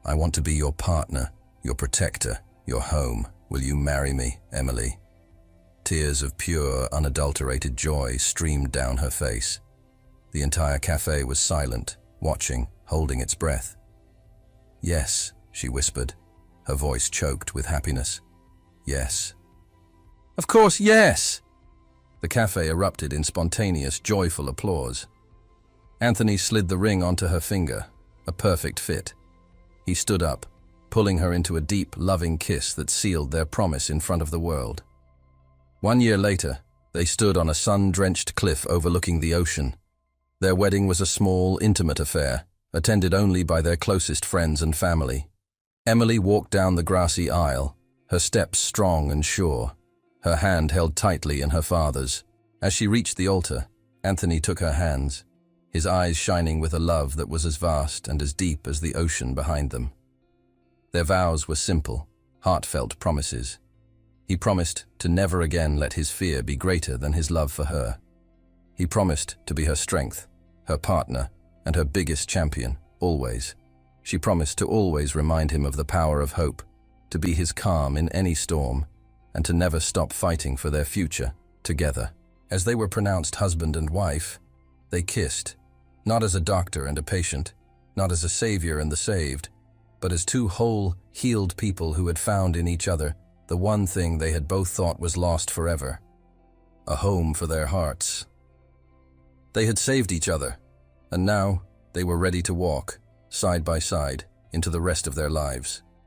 I want to be your partner, your protector, your home. Will you marry me, Emily?" Tears of pure, unadulterated joy streamed down her face. The entire cafe was silent, watching, holding its breath. "Yes," she whispered, her voice choked with happiness. "Yes." "Of course, yes!" The cafe erupted in spontaneous, joyful applause. Anthony slid the ring onto her finger, a perfect fit. He stood up, pulling her into a deep, loving kiss that sealed their promise in front of the world. 1 year later, they stood on a sun-drenched cliff overlooking the ocean. Their wedding was a small, intimate affair, attended only by their closest friends and family. Emily walked down the grassy aisle, her steps strong and sure, her hand held tightly in her father's. As she reached the altar, Anthony took her hands, his eyes shining with a love that was as vast and as deep as the ocean behind them. Their vows were simple, heartfelt promises. He promised to never again let his fear be greater than his love for her. He promised to be her strength, her partner, and her biggest champion, always. She promised to always remind him of the power of hope, to be his calm in any storm, and to never stop fighting for their future together. As they were pronounced husband and wife, they kissed, not as a doctor and a patient, not as a savior and the saved, but as two whole, healed people who had found in each other the one thing they had both thought was lost forever: a home for their hearts. They had saved each other, and now they were ready to walk, side by side, into the rest of their lives.